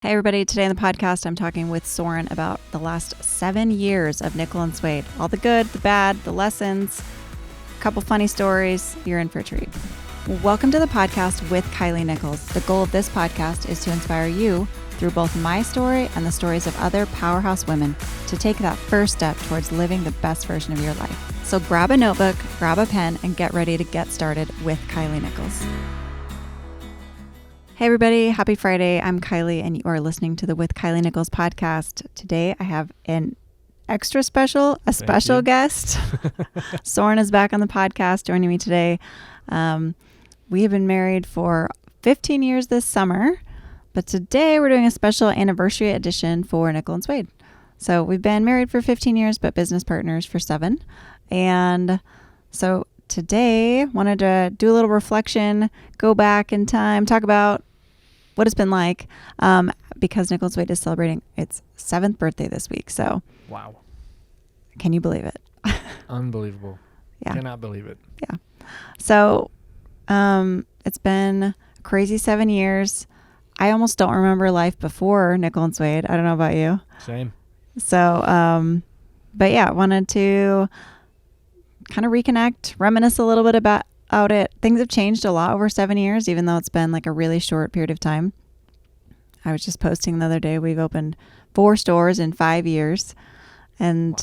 Hey everybody, today on the podcast I'm talking with Soren about the last 7 years of Nickel and Suede. All the good, the bad, the lessons, a couple funny stories. You're in for a treat. Welcome to the podcast with Kilee Nickels. The goal of this podcast is to inspire you through both my story and the stories of other powerhouse women to take that first step towards living the best version of your life. So grab a notebook, grab a pen, and get ready to get started with Kilee Nickels. Hey everybody, happy Friday. I'm Kilee and you are listening to the With Kilee Nickels podcast. Today I have an extra special, special guest. Soren is back on the podcast joining me today. We have been married for 15 years this summer, but today we're doing a special anniversary edition for Nickel and Suede. So we've been married for 15 years, but business partners for 7. And so today wanted to do a little reflection, go back in time, talk about what it's been like, because Nickel and Suede is celebrating its 7th birthday this week. So, wow. Can you believe it? Unbelievable. Yeah. Cannot believe it. Yeah. So, it's been a crazy 7 years. I almost don't remember life before Nickel and Suede. I don't know about you. Same. So, but yeah, wanted to kind of reconnect, reminisce a little bit about it. Things have changed a lot over 7 years, even though it's been like a really short period of time. I was just posting the other day, we've opened 4 stores in 5 years. And,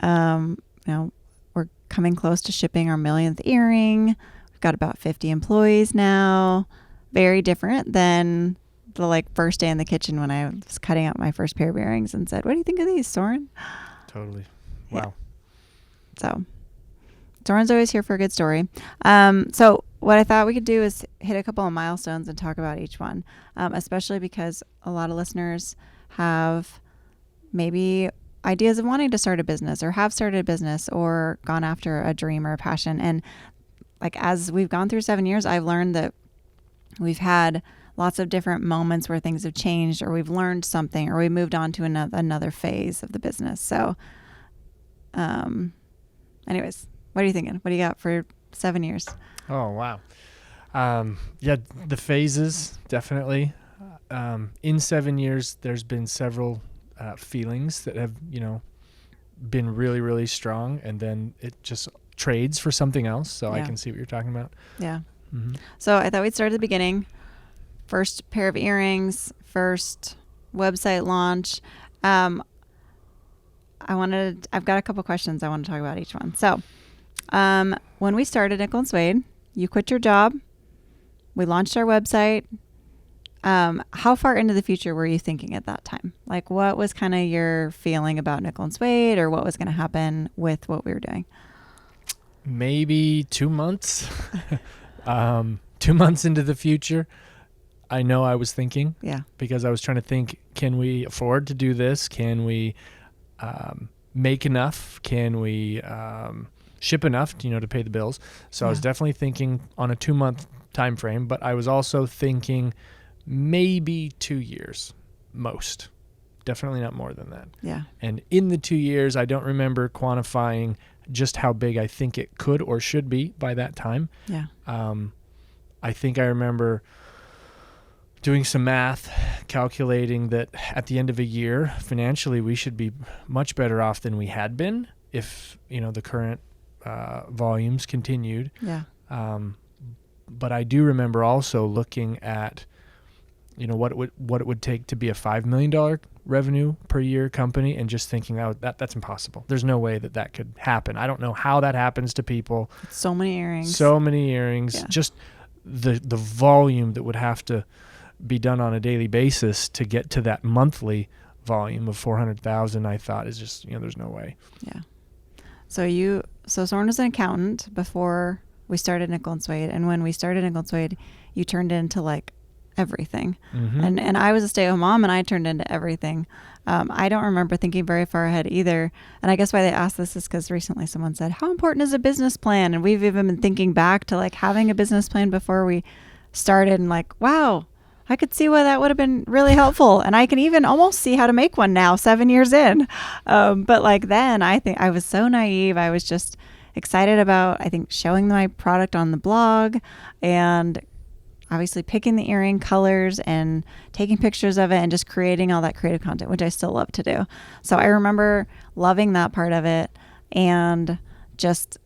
we're coming close to shipping our 1,000,000th earring. We've got about 50 employees now. Very different than the first day in the kitchen when I was cutting out my first pair of earrings and said, "What do you think of these, Soren?" Totally. Wow. Yeah. So Soren's always here for a good story. So what I thought we could do is hit a couple of milestones and talk about each one, especially because a lot of listeners have maybe ideas of wanting to start a business or have started a business or gone after a dream or a passion. And as we've gone through 7 years, I've learned that we've had lots of different moments where things have changed or we've learned something or we moved on to another phase of the business. So anyways, what are you thinking? What do you got for 7 years? Oh, wow. Yeah, the phases, definitely. In 7 years, there's been several feelings that have, been really, really strong. And then it just trades for something else. So yeah. I can see what you're talking about. Yeah. Mm-hmm. So I thought we'd start at the beginning. First pair of earrings, first website launch. I've got a couple questions I want to talk about each one. So, when we started Nickel and Suede, you quit your job. We launched our website. How far into the future were you thinking at that time? What was kind of your feeling about Nickel and Suede, or what was going to happen with what we were doing? Maybe 2 months. 2 months into the future, I know I was thinking. Yeah. Because I was trying to think, can we afford to do this? Can we make enough? Can we ship enough, to pay the bills? So yeah. I was definitely thinking on a 2-month time frame, but I was also thinking maybe 2 years, most. Definitely not more than that. Yeah. And in the 2 years, I don't remember quantifying just how big I think it could or should be by that time. Yeah. I think I remember doing some math, calculating that at the end of a year, financially, we should be much better off than we had been if, the current volumes continued. Yeah. But I do remember also looking at, what it would take to be a $5 million revenue per year company and just thinking that's impossible. There's no way that could happen. I don't know how that happens to people. So many earrings. Yeah. Just the volume that would have to be done on a daily basis to get to that monthly volume of 400,000, I thought is just, there's no way. Yeah. So Soren was an accountant before we started Nickel and Suede. And when we started Nickel and Suede, you turned into everything. Mm-hmm. And I was a stay-at-home mom and I turned into everything. I don't remember thinking very far ahead either. And I guess why they asked this is because recently someone said, how important is a business plan? And we've even been thinking back to having a business plan before we started and wow, I could see why that would have been really helpful. And I can even almost see how to make one now, 7 years in. But then I think I was so naive. I was just excited about, showing my product on the blog and obviously picking the earring colors and taking pictures of it and just creating all that creative content, which I still love to do. So I remember loving that part of it and just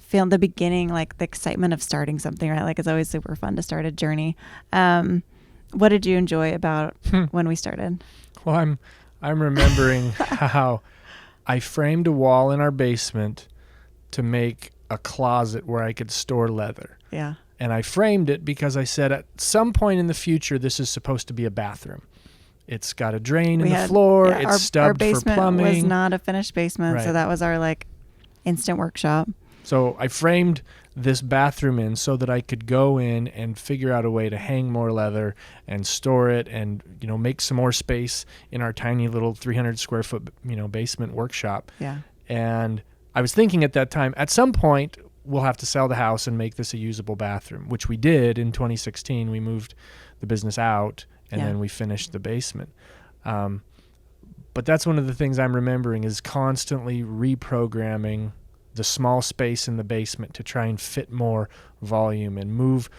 feeling the beginning, like the excitement of starting something, right? Like it's always super fun to start a journey. What did you enjoy about when we started? Well, I'm remembering how I framed a wall in our basement to make a closet where I could store leather. Yeah. And I framed it because I said at some point in the future, this is supposed to be a bathroom. It's got a drain in the floor. Yeah, it's stubbed for plumbing. Our basement was not a finished basement, right. So that was our like instant workshop. So I framed this bathroom in so that I could go in and figure out a way to hang more leather and store it and, make some more space in our tiny little 300 square foot, basement workshop. Yeah. And I was thinking at that time, at some point, we'll have to sell the house and make this a usable bathroom, which we did in 2016. We moved the business out and then we finished the basement. But that's one of the things I'm remembering is constantly reprogramming the small space in the basement to try and fit more volume and move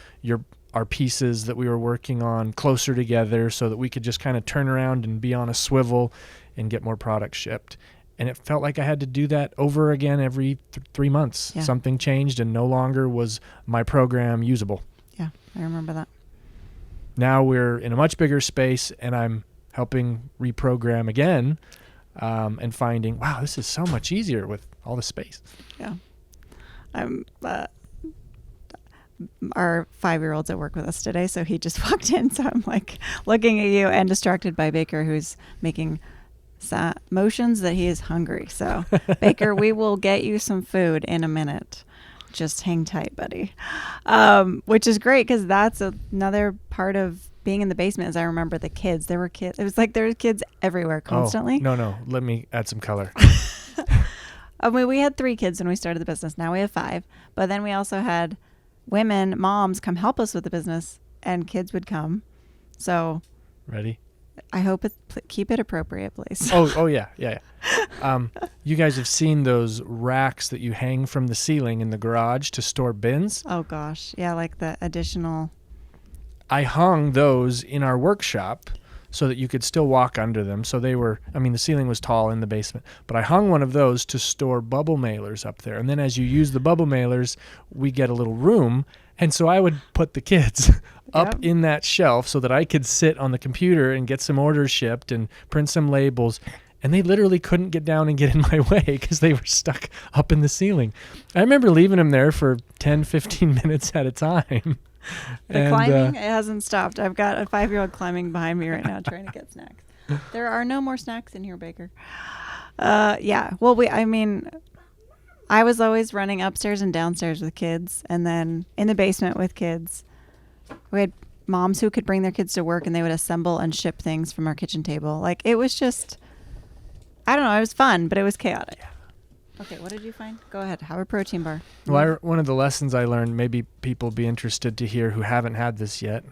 our pieces that we were working on closer together so that we could just kind of turn around and be on a swivel and get more product shipped. And it felt like I had to do that over again every 3 months. Yeah. Something changed and no longer was my program usable. Yeah, I remember that. Now we're in a much bigger space and I'm helping reprogram again and finding, wow, this is so much easier with all the space. Yeah. Our 5-year-old's at work with us today, so he just walked in. So I'm like looking at you and distracted by Baker, who's making motions that he is hungry. So Baker, we will get you some food in a minute. Just hang tight, buddy. Which is great because that's another part of being in the basement. As I remember the kids, there were kids. It was like there were kids everywhere constantly. Oh, no. Let me add some color. I mean, we had 3 kids when we started the business. Now we have 5. But then we also had moms come help us with the business, and kids would come. So ready? I hope keep it appropriate, please. Oh yeah. You guys have seen those racks that you hang from the ceiling in the garage to store bins? Oh gosh, yeah, like the additional. I hung those in our workshop so that you could still walk under them. So the ceiling was tall in the basement, but I hung one of those to store bubble mailers up there. And then as you use the bubble mailers, we get a little room. And so I would put the kids up in that shelf so that I could sit on the computer and get some orders shipped and print some labels. And they literally couldn't get down and get in my way because they were stuck up in the ceiling. I remember leaving them there for 10, 15 minutes at a time. Climbing, it hasn't stopped. I've got a 5-year-old climbing behind me right now trying to get snacks. There are no more snacks in here, Baker. Yeah. Well, I was always running upstairs and downstairs with kids and then in the basement with kids. We had moms who could bring their kids to work and they would assemble and ship things from our kitchen table. Like it was just, I don't know, it was fun, but it was chaotic. Yeah. Okay, what did you find? Go ahead. Have a protein bar. Well, one of the lessons I learned, maybe people be interested to hear who haven't had this yet.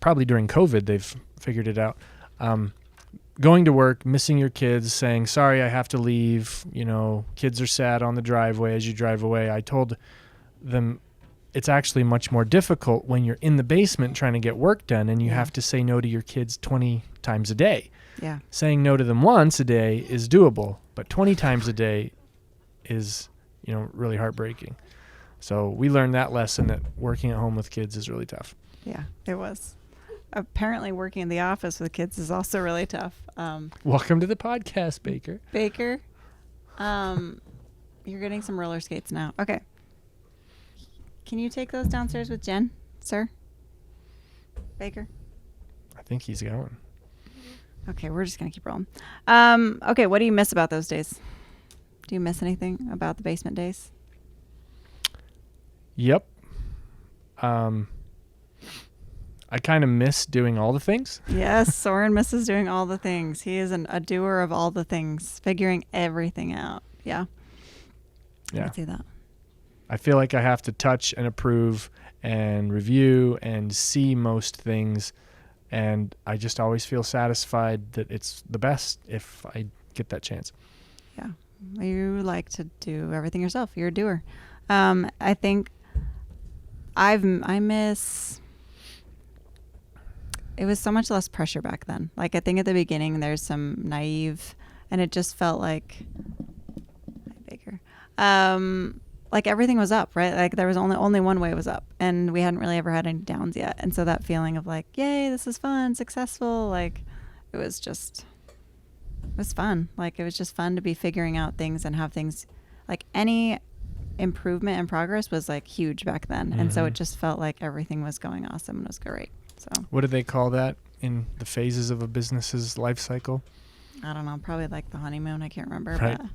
Probably during COVID, they've figured it out. Going to work, missing your kids, saying, sorry, I have to leave. Kids are sad on the driveway as you drive away. I told them it's actually much more difficult when you're in the basement trying to get work done and you have to say no to your kids 20 times a day. Yeah. Saying no to them once a day is doable, but 20 times a day is, really heartbreaking. So we learned that lesson that working at home with kids is really tough. Yeah, it was. Apparently working in the office with kids is also really tough. Welcome to the podcast, Baker. Baker, you're getting some roller skates now. Okay. Can you take those downstairs with Jen, sir? Baker? I think he's going. Okay, we're just going to keep rolling. Okay, what do you miss about those days? Do you miss anything about the basement days? Yep. I kind of miss doing all the things. Yes, Soren misses doing all the things. He is a doer of all the things, figuring everything out. Yeah. Yeah. I can see that. I feel like I have to touch and approve and review and see most things. And I just always feel satisfied that it's the best if I get that chance. Yeah. You like to do everything yourself. You're a doer. I think I miss it was so much less pressure back then. Like I think at the beginning there's some naive, and it just felt like, hi Baker, like everything was up, right? Like there was only one way was up, and we hadn't really ever had any downs yet. And so that feeling of like, yay, this is fun, successful, like it was fun. Like it was just fun to be figuring out things and have things, like any improvement and progress was like huge back then. And so it just felt like everything was going awesome and was great. So what do they call that in the phases of a business's life cycle? I don't know, probably like the honeymoon. I can't remember. Right. But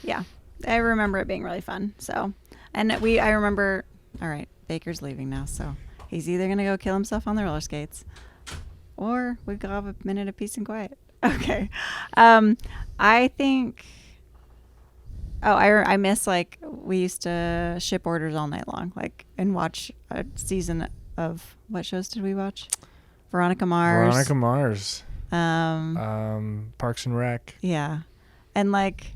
yeah, I remember it being really fun. So, and I remember, all right, Baker's leaving now. So he's either going to go kill himself on the roller skates or we go have a minute of peace and quiet. Okay. I think, I miss, like, we used to ship orders all night long, like, and watch a season of, what shows did we watch? Veronica Mars. Parks and Rec. Yeah. And like,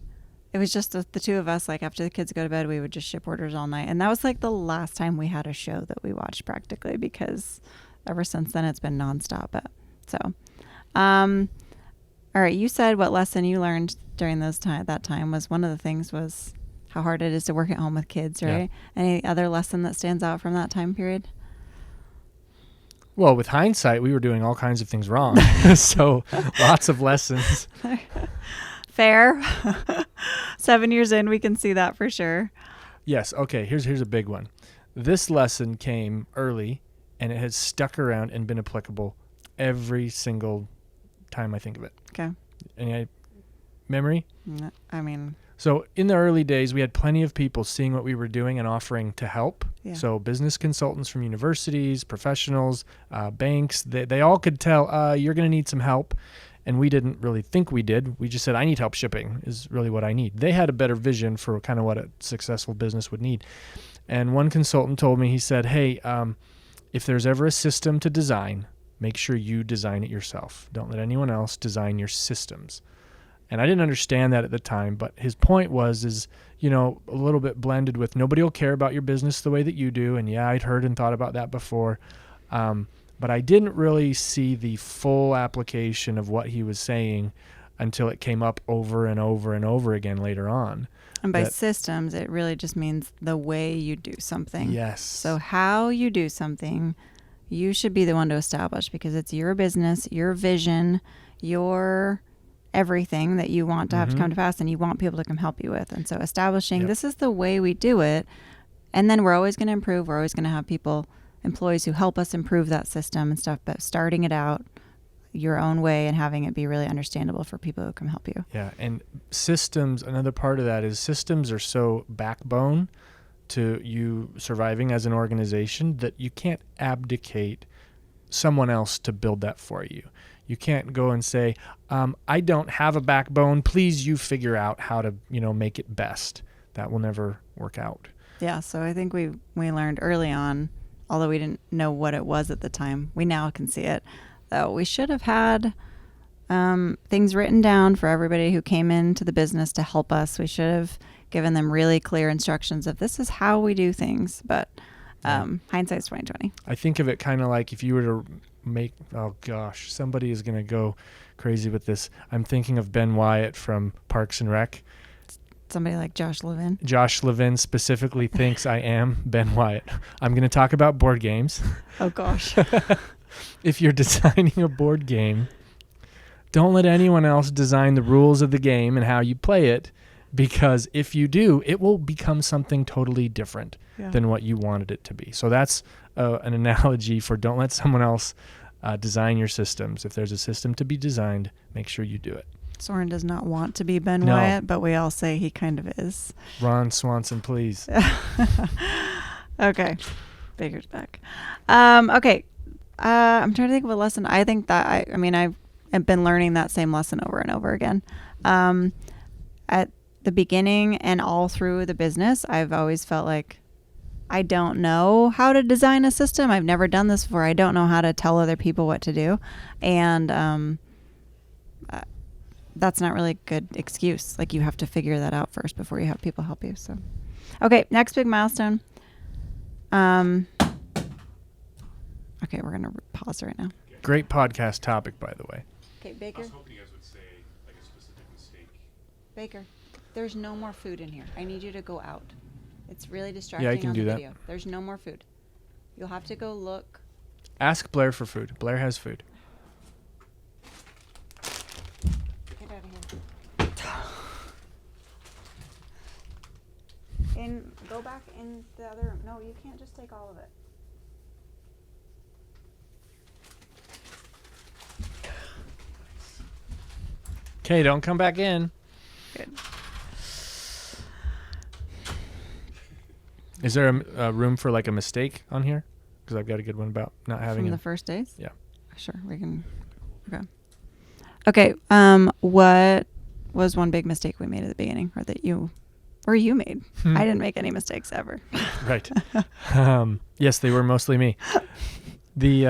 it was just the two of us, like after the kids go to bed, we would just ship orders all night. And that was like the last time we had a show that we watched practically, because ever since then it's been nonstop. All right. You said what lesson you learned during that time was one of the things was how hard it is to work at home with kids, right? Yeah. Any other lesson that stands out from that time period? Well, with hindsight, we were doing all kinds of things wrong. So lots of lessons. Fair. 7 years in, we can see that for sure. Yes. Okay. Here's a big one. This lesson came early, and it has stuck around and been applicable every single time I think of it. Okay. Any memory? No, I mean... So in the early days, we had plenty of people seeing what we were doing and offering to help. Yeah. So business consultants from universities, professionals, banks, they all could tell, you're going to need some help. And we didn't really think we did. We just said, I need help shipping is really what I need. They had a better vision for kind of what a successful business would need. And one consultant told me, he said, hey, if there's ever a system to design, make sure you design it yourself. Don't let anyone else design your systems. And I didn't understand that at the time, but his point is, a little bit blended with nobody will care about your business the way that you do. And yeah, I'd heard and thought about that before. But I didn't really see the full application of what he was saying until it came up over and over and over again later on. And by systems, it really just means the way you do something. Yes. So how you do something, you should be the one to establish, because it's your business, your vision, your everything that you want to have to come to pass, and you want people to come help you with. And so establishing, this is the way we do it. And then we're always going to improve. We're always going to have employees who help us improve that system and stuff, but starting it out your own way and having it be really understandable for people who can help you. Yeah. And systems, another part of that is systems are so backbone to you surviving as an organization that you can't abdicate someone else to build that for you. You can't go and say, I don't have a backbone. Please, you figure out how to, make it best. That will never work out. Yeah. So I think we learned early on, although we didn't know what it was at the time, we now can see it, that we should have had things written down for everybody who came into the business to help us. We should have given them really clear instructions of this is how we do things. But hindsight's 20/20. I think of it kind of like if you were to somebody is going to go crazy with this. I'm thinking of Ben Wyatt from Parks and Rec. Somebody like Josh Levin. Josh Levin specifically thinks I am Ben Wyatt. I'm going to talk about board games. Oh, gosh. If you're designing a board game, don't let anyone else design the rules of the game and how you play it, because if you do, it will become something totally different than what you wanted it to be. So that's an analogy for don't let someone else design your systems. If there's a system to be designed, make sure you do it. Soren does not want to be Ben Wyatt, but we all say he kind of is. Ron Swanson, please. Okay. Baker's back. Okay. I'm trying to think of a lesson. I think that I've been learning that same lesson over and over again. At the beginning and all through the business, I've always felt like I don't know how to design a system. I've never done this before. I don't know how to tell other people what to do. And that's not really a good excuse. Like, you have to figure that out first before you have people help you. So, okay, next big milestone. Okay, we're going to pause right now. Okay. Great podcast topic, by the way. Okay, Baker. I was hoping you guys would say like a specific mistake. Baker, there's no more food in here. I need you to go out. It's really distracting Yeah, I can on do the that. video. There's no more food. You'll have to go look. Ask Blair for food. Blair has food. Get out of here. And go back in the other room. No, you can't just take all of it. Okay, don't come back in. Good. Is there a room for like a mistake on here? Because I've got a good one about not having From it. the first days? Yeah. Sure, we can. Okay. Okay. What was one big mistake we made at the beginning, or that you made? I didn't make any mistakes ever. Right. Yes, they were mostly me. Do you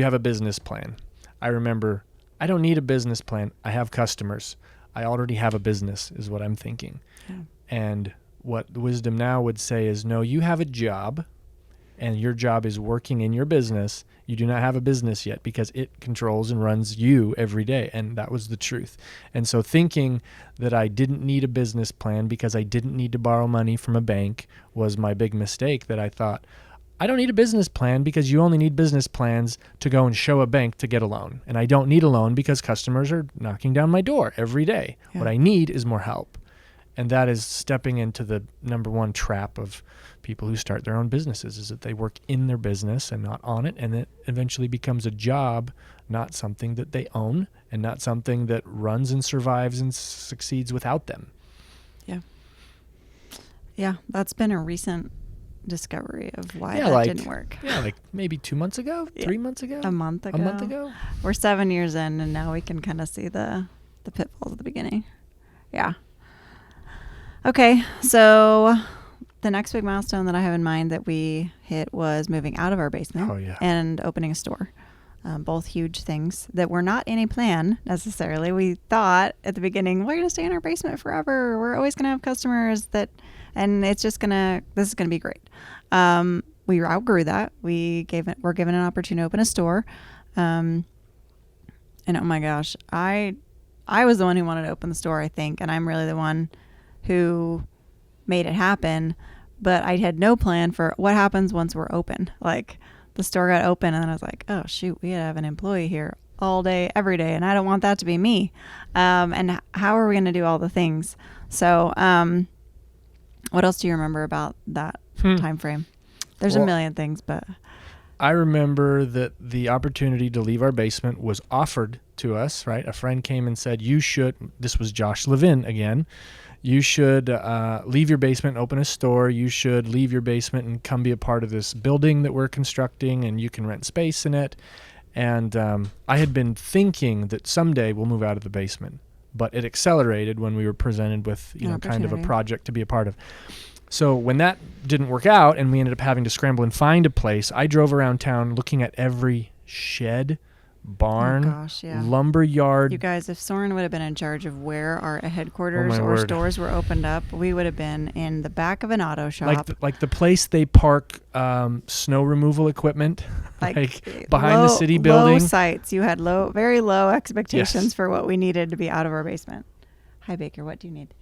have a business plan? I remember, I don't need a business plan. I have customers. I already have a business is what I'm thinking. Yeah. And what the wisdom now would say is, no, you have a job and your job is working in your business. You do not have a business yet because it controls and runs you every day. And that was the truth. And so thinking that I didn't need a business plan because I didn't need to borrow money from a bank was my big mistake, that I thought, I don't need a business plan because you only need business plans to go and show a bank to get a loan. And I don't need a loan because customers are knocking down my door every day. Yeah. What I need is more help. And that is stepping into the number one trap of people who start their own businesses, is that they work in their business and not on it. And it eventually becomes a job, not something that they own and not something that runs and survives and succeeds without them. Yeah. Yeah. That's been a recent discovery of why didn't work. Yeah, like maybe 2 months ago, 3 months ago, A month ago. We're 7 years in, and now we can kind of see the pitfalls at the beginning. Yeah. Okay, so the next big milestone that I have in mind that we hit was moving out of our basement and opening a store. Both huge things that were not in a plan necessarily. We thought at the beginning, we're going to stay in our basement forever. We're always going to have customers and it's just this is going to be great. We outgrew that. We're given an opportunity to open a store. And oh my gosh, I was the one who wanted to open the store, I think. And I'm really the one who made it happen, but I had no plan for what happens once we're open. Like, the store got open and then I was like, oh shoot, we gotta have an employee here all day, every day. And I don't want that to be me. And how are we going to do all the things? So, what else do you remember about that time frame? There's a million things, but I remember that the opportunity to leave our basement was offered to us, right? A friend came and said, this was Josh Levin again, you should leave your basement and open a store. You should leave your basement and come be a part of this building that we're constructing, and you can rent space in it. And I had been thinking that someday we'll move out of the basement, but it accelerated when we were presented with kind of a project to be a part of. So when that didn't work out and we ended up having to scramble and find a place, I drove around town looking at every shed, barn, lumber yard. You guys, if Soren would have been in charge of where our headquarters or stores were opened up, we would have been in the back of an auto shop. Like the place they park snow removal equipment, like behind the city building. Low sites. You had very low expectations for what we needed to be out of our basement. Hi, Baker. What do you need?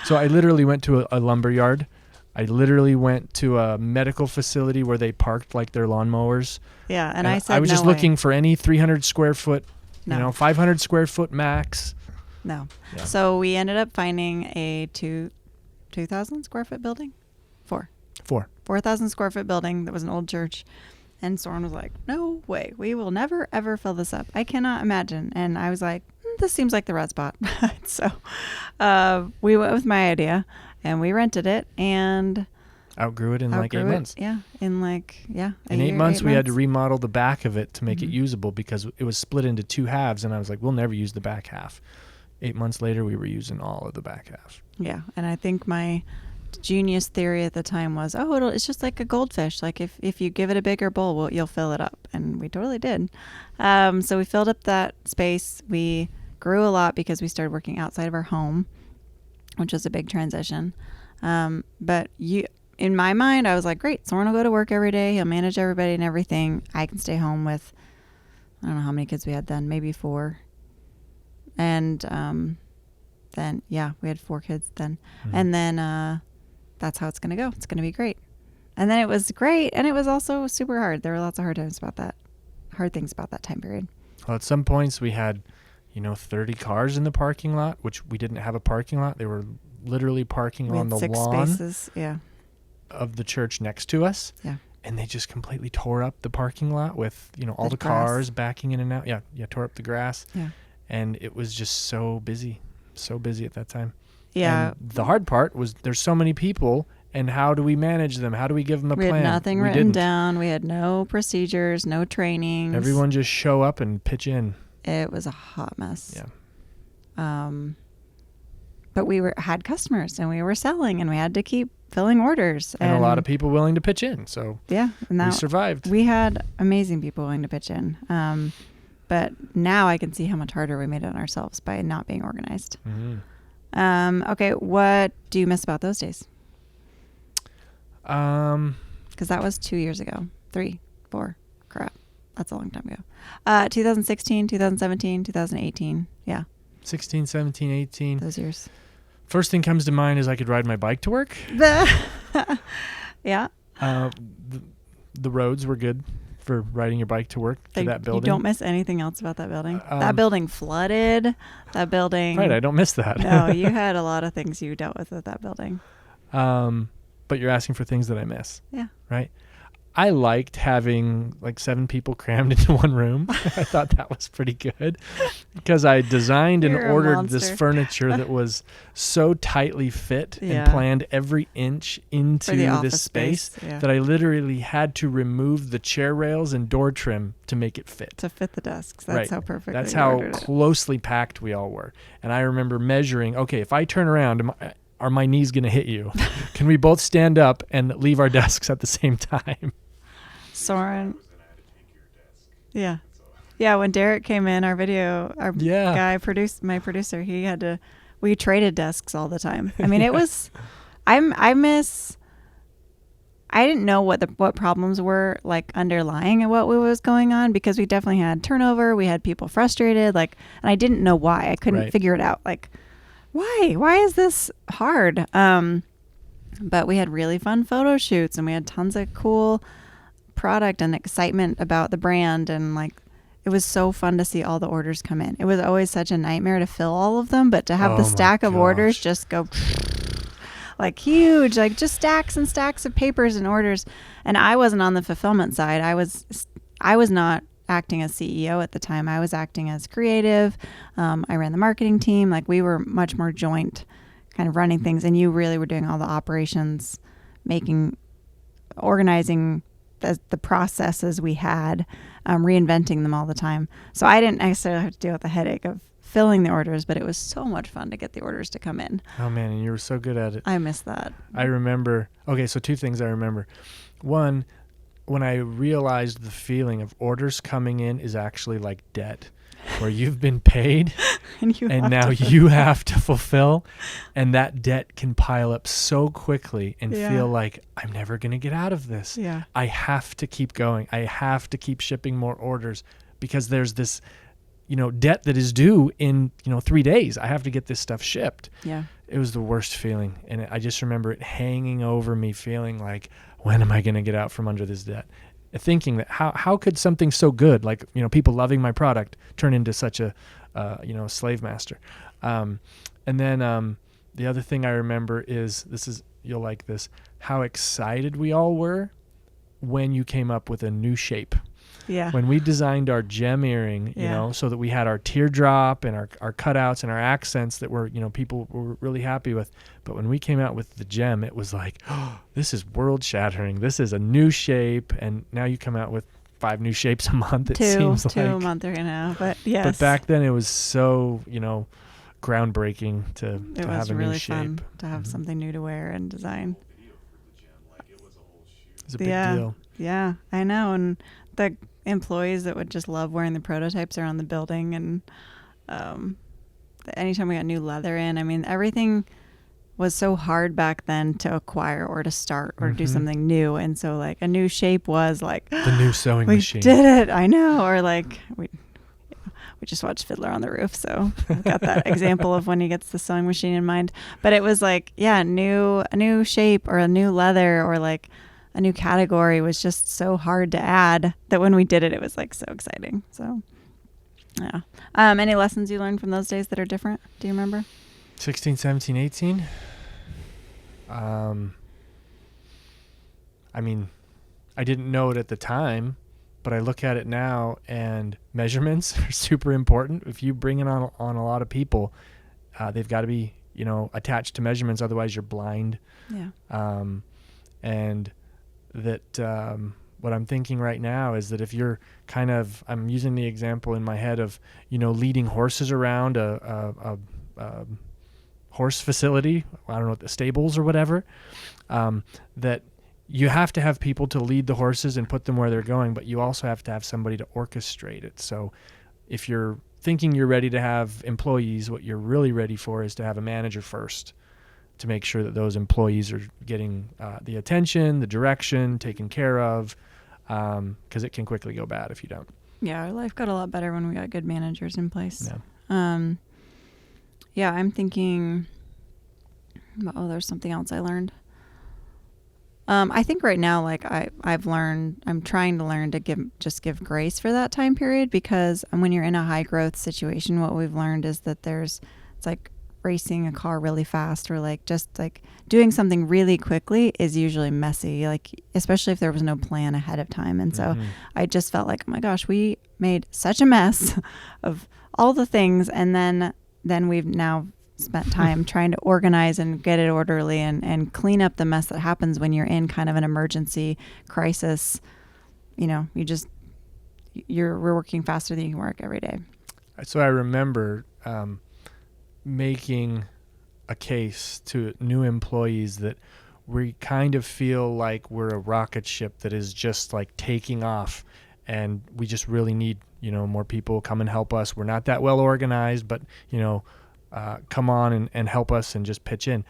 So I literally went to a lumber yard. I literally went to a medical facility where they parked like their lawnmowers. Yeah, and I said I was just looking for any 300 square foot, 500 square foot max. No. Yeah. So we ended up finding a 2,000 square foot building. 4,000 square foot building that was an old church. And Soren was like, no way. We will never, ever fill this up. I cannot imagine. And I was like, this seems like the right spot. So we went with my idea. And we rented it and outgrew it in like 8 months. Yeah. In 8 months, we had to remodel the back of it to make it usable because it was split into two halves. And I was like, we'll never use the back half. 8 months later, we were using all of the back half. Yeah. And I think my genius theory at the time was, it's just like a goldfish. Like if you give it a bigger bowl, you'll fill it up. And we totally did. So we filled up that space. We grew a lot because we started working outside of our home, which was a big transition. But in my mind, I was like, great, Soren will go to work every day. He'll manage everybody and everything. I can stay home with, I don't know how many kids we had then, maybe 4. And then, yeah, we had 4 kids then. Mm-hmm. And then that's how it's going to go. It's going to be great. And then it was great. And it was also super hard. There were lots of hard things about that time period. Well, at some points we had, 30 cars in the parking lot, which we didn't have a parking lot. They were literally parking We on had the 6 lawn spaces. Yeah. of the church next to us. Yeah. And they just completely tore up the parking lot with, all the grass. cars backing in and out. Yeah, tore up the grass. Yeah. And it was just so busy at that time. Yeah. And the hard part was there's so many people, and how do we manage them? How do we give them a We plan? had nothing written down. We had no procedures, no trainings. Everyone just show up and pitch in. It was a hot mess. Yeah. But we had customers and we were selling and we had to keep filling orders. And a lot of people willing to pitch in. So yeah, and we survived. We had amazing people willing to pitch in. But now I can see how much harder we made it on ourselves by not being organized. Mm-hmm. Okay, what do you miss about those days? Because that was 2 years ago. 3, 4. Crap. That's a long time ago. 2016, 2017, 2018. Yeah. 16, 17, 18. Those years. First thing comes to mind is I could ride my bike to work. Yeah. The roads were good for riding your bike to work to that building. You don't miss anything else about that building? That building flooded. That building. Right, I don't miss that. No, you had a lot of things you dealt with at that building. But you're asking for things that I miss. Yeah. Right? I liked having like 7 people crammed into one room. I thought that was pretty good because I designed and ordered this furniture that was so tightly fit and planned every inch into this space that I literally had to remove the chair rails and door trim to make it fit. To fit the desks. That's how perfect. That's how closely packed we all were. And I remember measuring, okay, if I turn around, are my knees going to hit you? Can we both stand up and leave our desks at the same time? Soren. Yeah. Yeah, when Derek came in, our guy my producer, we traded desks all the time. I mean, it was, I didn't know what problems were like underlying what was going on because we definitely had turnover. We had people frustrated, and I didn't know why. I couldn't figure it out. Why is this hard? But we had really fun photo shoots and we had tons of cool product and excitement about the brand, and it was so fun to see all the orders come in. It was always such a nightmare to fill all of them, but to have the stack of orders just go huge, just stacks and stacks of papers and orders. And I wasn't on the fulfillment side. I was not acting as CEO at the time. I was acting as creative. I ran the marketing team. We were much more joint, kind of running things, and you really were doing all the operations, organizing the processes we had, reinventing them all the time. So I didn't necessarily have to deal with the headache of filling the orders, but it was so much fun to get the orders to come in. Oh man, and you were so good at it. I miss that. I remember, so 2 things I remember. One, when I realized the feeling of orders coming in is actually like debt, where you've been paid and now you have to fulfill, and that debt can pile up so quickly and feel like I'm never going to get out of this. Yeah. I have to keep going. I have to keep shipping more orders because there's this, debt that is due in, 3 days. I have to get this stuff shipped. Yeah. It was the worst feeling. And I just remember it hanging over me, feeling like, when am I going to get out from under this debt? Thinking that how could something so good, people loving my product, turn into such a slave master. And then the other thing I remember is, you'll like this, how excited we all were when you came up with a new shape. Yeah. When we designed our gem earring, so that we had our teardrop and our cutouts and our accents that were, people were really happy with. But when we came out with the gem, it was like, oh, this is world shattering. This is a new shape. And now you come out with 5 new shapes a month. It seems like 2 a month right now, but yes. But back then it was so, groundbreaking to have a really new shape. Fun to have something new to wear and design. It was a whole shoot. It was a big deal. Yeah, I know. And the employees that would just love wearing the prototypes around the building, and anytime we got new leather in, I mean, everything was so hard back then to acquire or to start or do Mhm. something new. And so like a new shape was like, The new sewing we machine. did it. I know. Or like we just watched Fiddler on the Roof. So I've got that example of when he gets the sewing machine in mind. But it was like, yeah, a new shape or a new leather or like a new category was just so hard to add that when we did it, it was like so exciting. So yeah. Any lessons you learned from those days that are different? Do you remember? 16, 17, 18. I mean, I didn't know it at the time, but I look at it now, and measurements are super important. If you bring it on a lot of people, they've got to be, attached to measurements. Otherwise, you're blind. Yeah. And that what I'm thinking right now is that if you're I'm using the example in my head of, leading horses around a horse facility, I don't know, the stables or whatever, that you have to have people to lead the horses and put them where they're going, but you also have to have somebody to orchestrate it. So if you're thinking you're ready to have employees, what you're really ready for is to have a manager first, to make sure that those employees are getting the attention, the direction, taken care of, because it can quickly go bad if you don't. Yeah, our life got a lot better when we got good managers in place. Yeah. Yeah, I'm thinking, there's something else I learned. I think right now, like I'm trying to learn to give grace for that time period, because when you're in a high growth situation, what we've learned is that it's like racing a car really fast, or like just like doing something really quickly is usually messy, like especially if there was no plan ahead of time. And so I just felt like, oh my gosh, we made such a mess of all the things, and then we've now spent time trying to organize and get it orderly and clean up the mess that happens when you're in kind of an emergency crisis. We're working faster than you can work every day. So I remember making a case to new employees that we kind of feel like we're a rocket ship that is just like taking off, and we just really need, more people come and help us. We're not that well organized, but, come on and help us and just pitch in.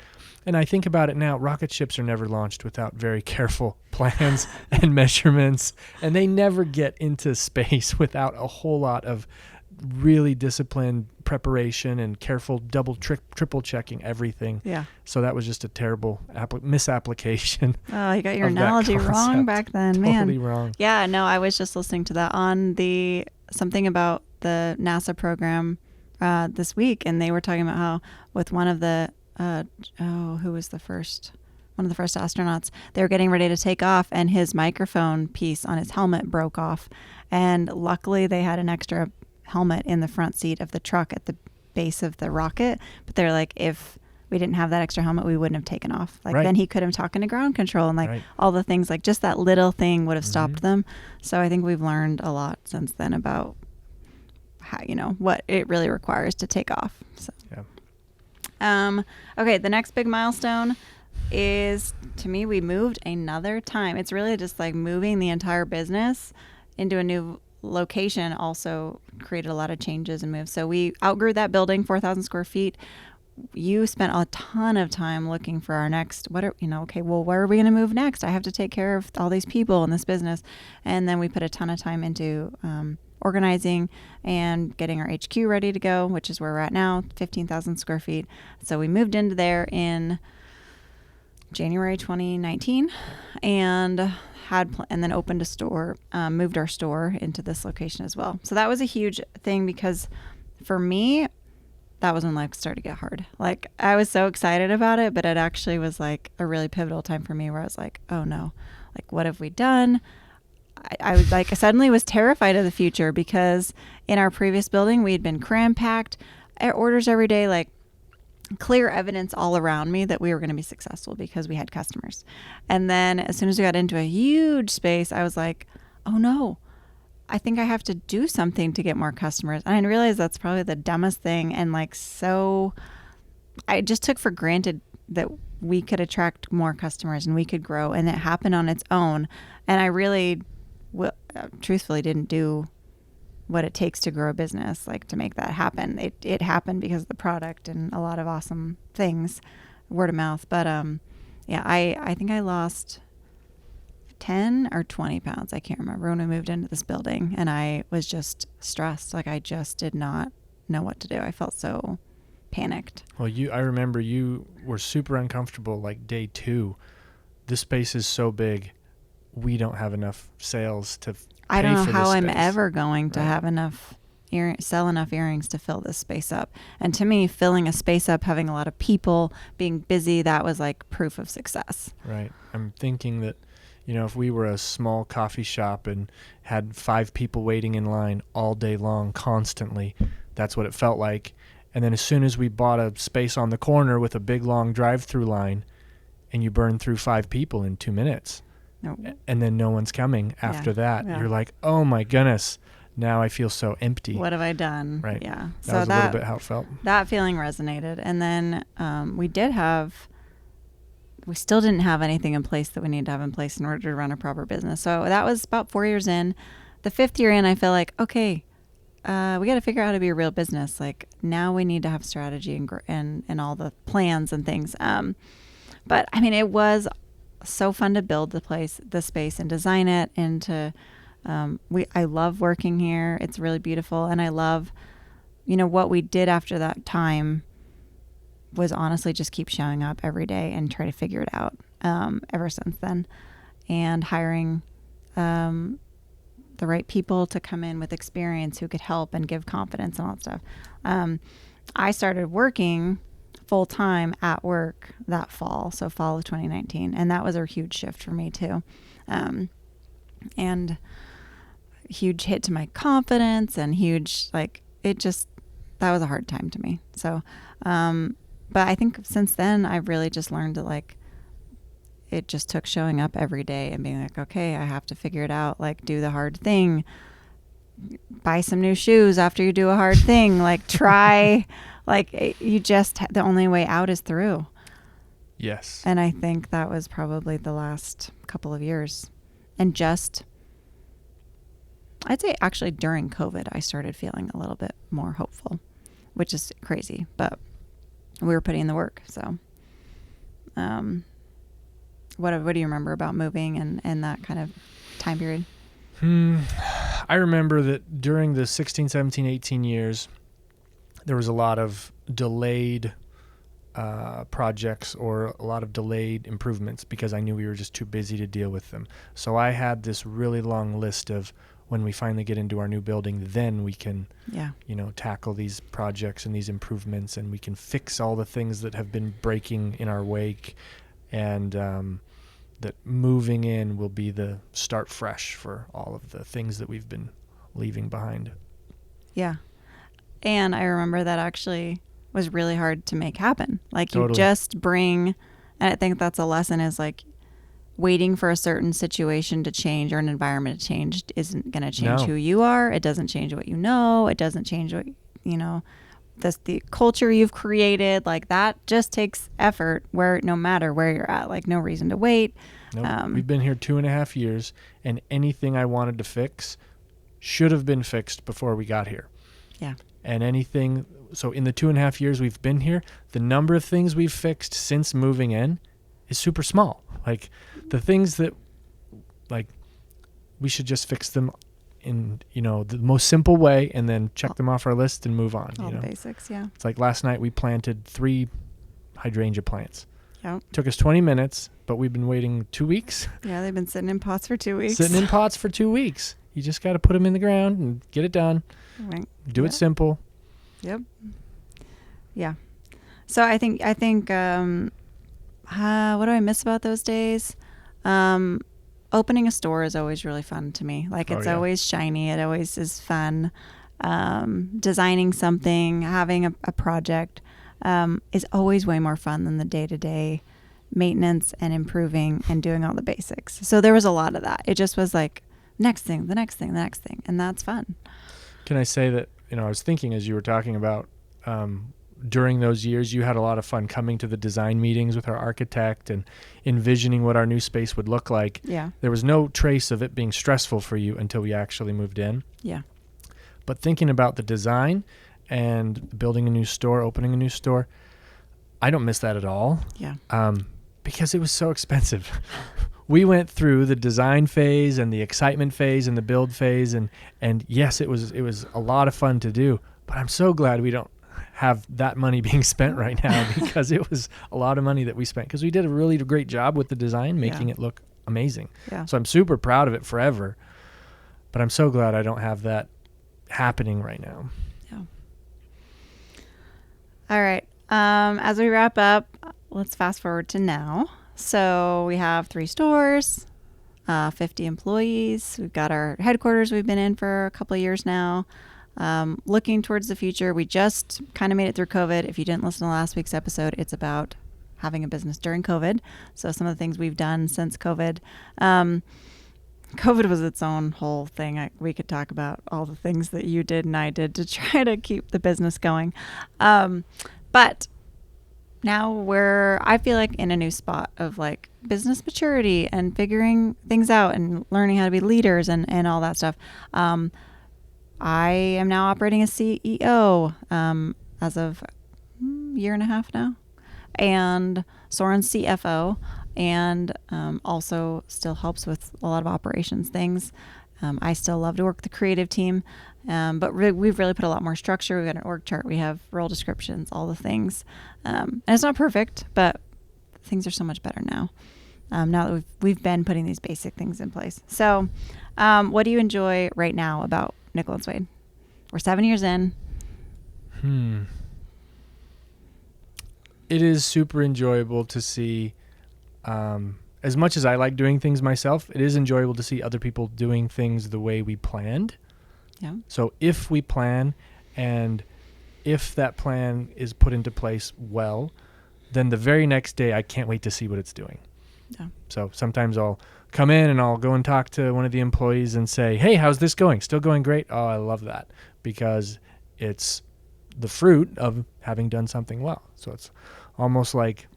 And I think about it now, rocket ships are never launched without very careful plans and measurements, and they never get into space without a whole lot of really disciplined preparation and careful triple checking everything. Yeah. So that was just a terrible misapplication. Oh, you got your of that analogy wrong concept. back then, man. Totally wrong. Yeah, no, I was just listening to that on something about the NASA program this week, and they were talking about how with one of the who was one of the first astronauts, they were getting ready to take off, and his microphone piece on his helmet broke off, and luckily they had an extra helmet in the front seat of the truck at the base of the rocket. But they're like, if we didn't have that extra helmet, we wouldn't have taken off. Like Right. Then he could have talked into ground control, and like Right. all the things, like just that little thing would have stopped them. So I think we've learned a lot since then about how, what it really requires to take off. So Yeah. Okay, the next big milestone is, to me, we moved another time. It's really just like moving the entire business into a new location also created a lot of changes and moves. So we outgrew that building, 4,000 square feet. You spent a ton of time looking for our next, where are we going to move next? I have to take care of all these people in this business. And then we put a ton of time into organizing and getting our HQ ready to go, which is where we're at now, 15,000 square feet. So we moved into there in January 2019 and then opened a store, moved our store into this location as well. So that was a huge thing, because for me, that was when life started to get hard. Like, I was so excited about it, but it actually was like a really pivotal time for me where I was like, oh no, like what have we done? I was like, I suddenly was terrified of the future, because in our previous building, we had been cram packed, orders every day, like clear evidence all around me that we were going to be successful because we had customers. And then as soon as we got into a huge space, I was like, oh no, I think I have to do something to get more customers. And I realized that's probably the dumbest thing. And like, so I just took for granted that we could attract more customers and we could grow, and it happened on its own. And I really, truthfully, didn't do what it takes to grow a business, like to make that happen. It happened because of the product and a lot of awesome things. word of mouth. But yeah, I think I lost 10 or 20 pounds. I can't remember when we moved into this building, and I was just stressed. Like I just did not know what to do. I felt so panicked. Well, I remember you were super uncomfortable like day 2. This space is so big. We don't have enough sales to I don't know for how this I'm space. ever going to Right. have enough sell enough earrings to fill this space up. And to me, filling a space up, having a lot of people, being busy, that was like proof of success. Right. I'm thinking that, if we were a small coffee shop and had 5 people waiting in line all day long constantly, that's what it felt like. And then as soon as we bought a space on the corner with a big long drive-through line, and you burn through 5 people in 2 minutes, No. and then no one's coming after that, yeah. you're like, oh my goodness, now I feel so empty. What have I done? Right. Yeah. That was a little bit how it felt. That feeling resonated. And then we still didn't have anything in place that we need to have in place in order to run a proper business. So that was about 4 years in. The 5th year in, I feel like, okay, we got to figure out how to be a real business. Like now we need to have strategy and all the plans and things. But I mean, it was so fun to build the space and design it. And I love working here. It's really beautiful. And I love, what we did after that time was honestly just keep showing up every day and try to figure it out ever since then. And hiring the right people to come in with experience who could help and give confidence and all that stuff. I started working full time at work that fall, so fall of 2019. And that was a huge shift for me too. And huge hit to my confidence and huge, that was a hard time to me. So, but I think since then I've really just learned that it just took showing up every day and being like, okay, I have to figure it out. Do the hard thing, buy some new shoes after you do a hard thing, try, the only way out is through. Yes. And I think that was probably the last couple of years. And I'd say actually during COVID, I started feeling a little bit more hopeful, which is crazy, but we were putting in the work. So, what do you remember about moving and that kind of time period? I remember that during the 16, 17, 18 years, there was a lot of delayed projects or a lot of delayed improvements because I knew we were just too busy to deal with them. So I had this really long list of when we finally get into our new building, then we can, tackle these projects and these improvements, and we can fix all the things that have been breaking in our wake, and that moving in will be the start fresh for all of the things that we've been leaving behind. Yeah. And I remember that actually was really hard to make happen. Totally. You just bring, and I think that's a lesson is waiting for a certain situation to change or an environment to change isn't going to change who you are. It doesn't change what you know. It doesn't change what, the culture you've created. That just takes effort no matter where you're at, no reason to wait. Nope. We've been here 2.5 years, and anything I wanted to fix should have been fixed before we got here. Yeah. And so in the 2.5 years we've been here, the number of things we've fixed since moving in is super small. The things that, we should just fix them in, the most simple way and then check them off our list and move on. All the basics, yeah. It's last night we planted 3 hydrangea plants. Yep. Took us 20 minutes, but we've been waiting 2 weeks. Yeah, they've been sitting in pots for 2 weeks. Sitting in pots for 2 weeks. You just got to put them in the ground and get it done. Right. Do it simple. Yep. Yeah. So I think what do I miss about those days? Opening a store is always really fun to me. It's always shiny. It always is fun. Designing something, having a project is always way more fun than the day-to-day maintenance and improving and doing all the basics. So there was a lot of that. It just was next thing, the next thing, the next thing. And that's fun. Can I say that, I was thinking as you were talking about during those years, you had a lot of fun coming to the design meetings with our architect and envisioning what our new space would look like. Yeah. There was no trace of it being stressful for you until we actually moved in. Yeah. But thinking about the design and building a new store, opening a new store, I don't miss that at all. Yeah. Because it was so expensive. We went through the design phase and the excitement phase and the build phase, and yes, it was a lot of fun to do. But I'm so glad we don't have that money being spent right now, because it was a lot of money that we spent, because we did a really great job with the design, making it look amazing. Yeah. So I'm super proud of it forever. But I'm so glad I don't have that happening right now. Yeah. All right. As we wrap up, let's fast forward to now. So we have 3 stores, 50 employees. We've got our headquarters we've been in for a couple of years now. Looking towards the future, we just kind of made it through COVID. If you didn't listen to last week's episode, it's about having a business during COVID. So some of the things we've done since COVID. COVID was its own whole thing. We could talk about all the things that you did and I did to try to keep the business going. But now I feel like in a new spot of like business maturity and figuring things out and learning how to be leaders and all that stuff. I am now operating as CEO as of a year and a half now, and Soren's CFO, and also still helps with a lot of operations things. I still love to work with the creative team, but we've really put a lot more structure. We've got an org chart. We have role descriptions, all the things. And it's not perfect, but things are so much better now. Now that we've been putting these basic things in place. So what do you enjoy right now about Nickel and Suede? We're 7 years in. It is super enjoyable to see, as much as I like doing things myself, it is enjoyable to see other people doing things the way we planned. Yeah. So if we plan, and if that plan is put into place well, then the very next day I can't wait to see what it's doing. Yeah. So sometimes I'll come in and I'll go and talk to one of the employees and say, hey, how's this going? Still going great? Oh, I love that, because it's the fruit of having done something well. So it's almost like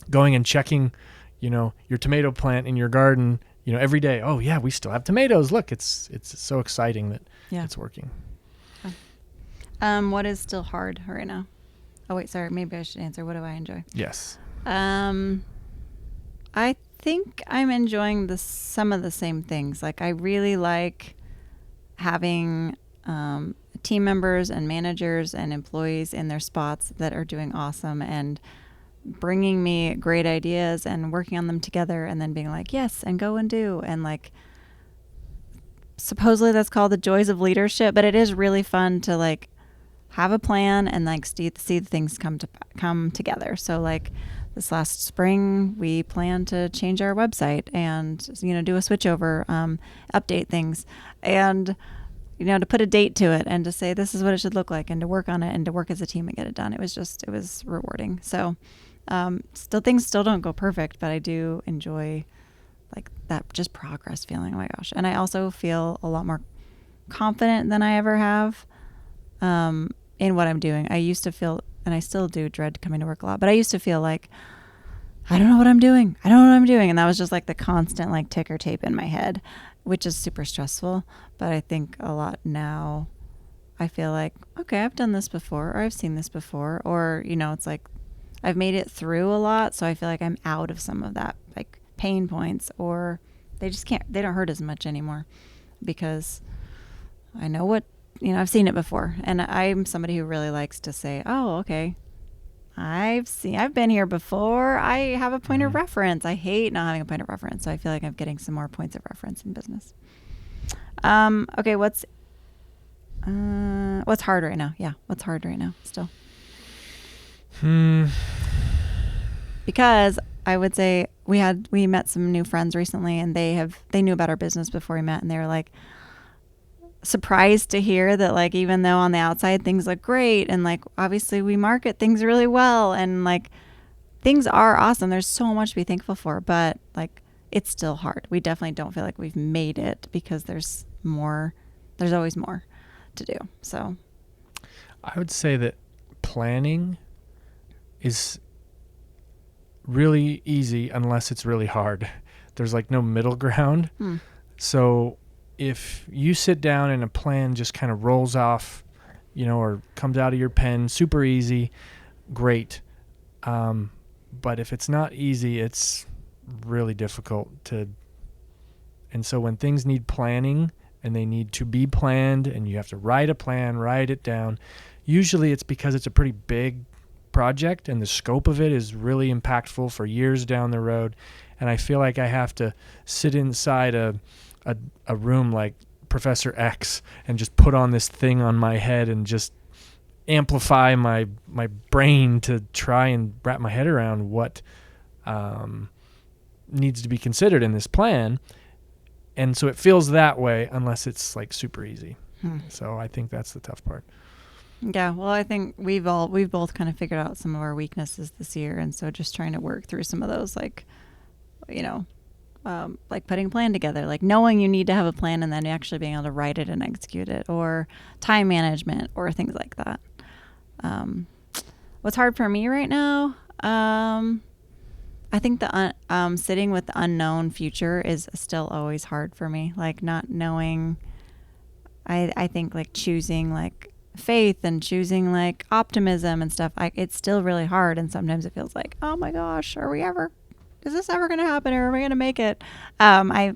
going and checking, your tomato plant in your garden, every day. Oh yeah, we still have tomatoes. Look, it's so exciting that it's working. What is still hard right now? Oh wait, sorry. Maybe I should answer. What do I enjoy? Yes. I think I'm enjoying some of the same things. Like I really like having team members and managers and employees in their spots that are doing awesome and bringing me great ideas and working on them together, and then being like, yes, and go and do. And like, supposedly that's called the joys of leadership, but it is really fun to like have a plan and like see the things come together. So like this last spring, we planned to change our website and, do a switchover, update things, and, to put a date to it and to say, this is what it should look like, and to work on it and to work as a team and get it done. It was rewarding. So, things still don't go perfect, but I do enjoy like that just progress feeling. Oh my gosh. And I also feel a lot more confident than I ever have, in what I'm doing. I used to feel, and I still do dread coming to work a lot, but I used to feel like, I don't know what I'm doing. And that was just like the constant like ticker tape in my head, which is super stressful. But I think a lot now I feel like, okay, I've done this before, or I've seen this before, or, it's like I've made it through a lot. So I feel like I'm out of some of that like pain points, or they don't hurt as much anymore, because I know what, I've seen it before. And I'm somebody who really likes to say, oh, okay, I've been here before. I have a point of reference. I hate not having a point of reference. So I feel like I'm getting some more points of reference in business. Okay. What's hard right now? Yeah. What's hard right now still? Because I would say we met some new friends recently, and they knew about our business before we met, and they were like surprised to hear that like, even though on the outside things look great, and like obviously we market things really well, and like things are awesome, there's so much to be thankful for, but like it's still hard. We definitely don't feel like we've made it, because there's always more to do. So I would say that planning is really easy unless it's really hard. There's like no middle ground. So if you sit down and a plan just kind of rolls off, or comes out of your pen super easy, great. But if it's not easy, it's really difficult to. And so when things need planning and they need to be planned and you have to write a plan, write it down, usually it's because it's a pretty big project and the scope of it is really impactful for years down the road. And I feel like I have to sit inside a room like Professor X and just put on this thing on my head and just amplify my brain to try and wrap my head around what needs to be considered in this plan. And so it feels that way unless it's like super easy. So I think that's the tough part. Yeah, well, I think we've both kind of figured out some of our weaknesses this year, and so just trying to work through some of those, like, you know, like putting a plan together, like knowing you need to have a plan and then actually being able to write it and execute it, or time management or things like that. What's hard for me right now, I think the sitting with the unknown future is still always hard for me, like not knowing. I think like choosing like faith and choosing like optimism and stuff, it's still really hard, and sometimes it feels like, oh my gosh, is this ever going to happen, or are we going to make it? I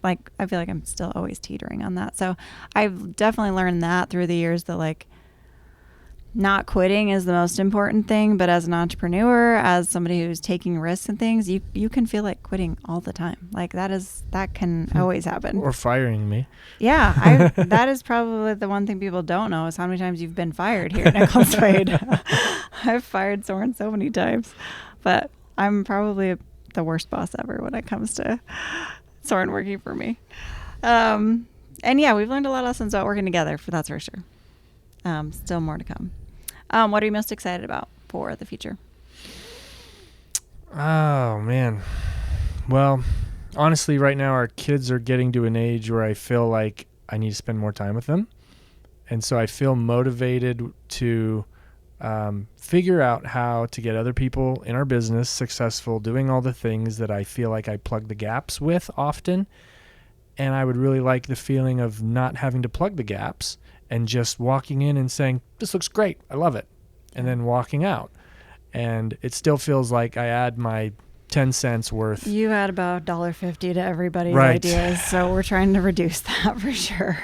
feel like I'm still always teetering on that. So I've definitely learned that through the years, that like not quitting is the most important thing. But as an entrepreneur, as somebody who's taking risks and things, you can feel like quitting all the time. Like that can always happen. Or firing me. Yeah, that is probably the one thing people don't know, is how many times you've been fired here at Nickel and Suede. I've fired Soren so many times, but I'm probably the worst boss ever when it comes to Soren working for me. And yeah, we've learned a lot of lessons about working together, that's for sure. Still more to come. What are you most excited about for the future? Oh, man. Well, honestly, right now our kids are getting to an age where I feel like I need to spend more time with them. And so I feel motivated to figure out how to get other people in our business successful, doing all the things that I feel like I plug the gaps with often. And I would really like the feeling of not having to plug the gaps and just walking in and saying, this looks great, I love it, and then walking out. And it still feels like I add my 10 cents worth. You add about $1.50 to everybody's right. ideas, so we're trying to reduce that for sure.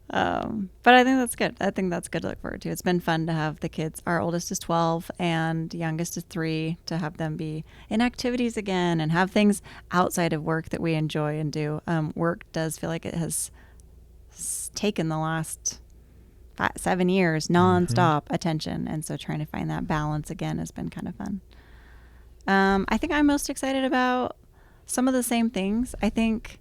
But I think that's good. I think that's good to look forward to. It's been fun to have the kids. Our oldest is 12 and youngest is 3, to have them be in activities again and have things outside of work that we enjoy and do. Work does feel like it has taken the last 7 years nonstop attention, and so trying to find that balance again has been kind of fun. I think I'm most excited about some of the same things. I think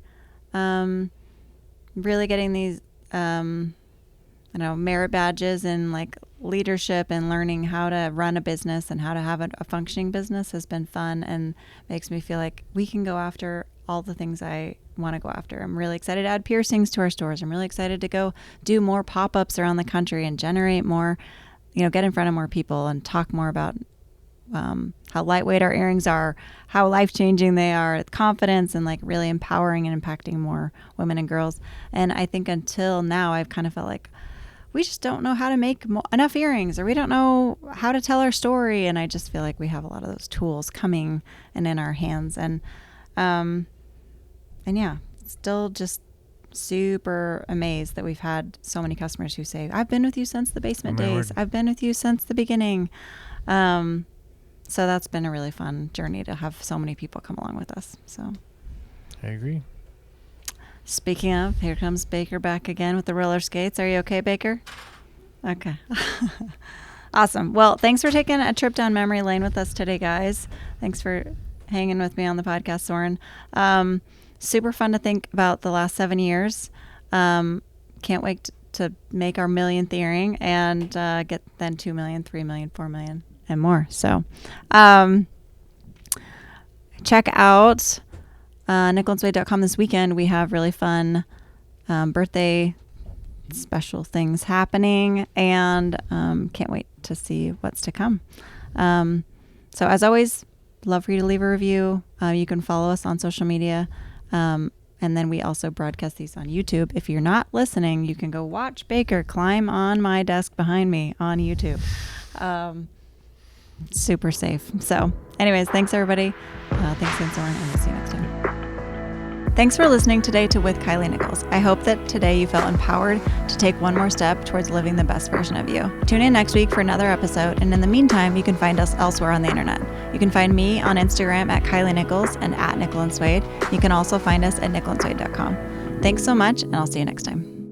really getting these merit badges and like leadership and learning how to run a business and how to have a functioning business has been fun, and makes me feel like we can go after all the things I want to go after. I'm really excited to add piercings to our stores. I'm really excited to go do more pop-ups around the country and generate more, get in front of more people and talk more about how lightweight our earrings are, how life-changing they are, confidence, and like really empowering and impacting more women and girls. And I think until now, I've kind of felt like we just don't know how to make enough earrings, or we don't know how to tell our story. And I just feel like we have a lot of those tools coming and in our hands. And yeah, still just super amazed that we've had so many customers who say, I've been with you since the basement days. I've been with you since the beginning. So that's been a really fun journey to have so many people come along with us. So I agree. Speaking of, here comes Baker back again with the roller skates. Are you okay, Baker? Okay. Awesome. Well, thanks for taking a trip down memory lane with us today, guys. Thanks for hanging with me on the podcast, Soren. Super fun to think about the last 7 years. Can't wait to make our millionth earring and get then 2 million, 3 million, 4 million, and more. So check out nickelandsuede.com this weekend. We have really fun birthday special things happening, and can't wait to see what's to come. So as always, love for you to leave a review. You can follow us on social media. And then we also broadcast these on YouTube. If you're not listening, you can go watch Baker climb on my desk behind me on YouTube. super safe. So anyways, thanks everybody. Thanks again, Soren, and we'll see you next time. Thanks for listening today to With Kilee Nickels. I hope that today you felt empowered to take one more step towards living the best version of you. Tune in next week for another episode, and in the meantime, you can find us elsewhere on the internet. You can find me on Instagram at Kilee Nickels and at Nickel and Suede. You can also find us at nickelandsuede.com. Thanks so much, and I'll see you next time.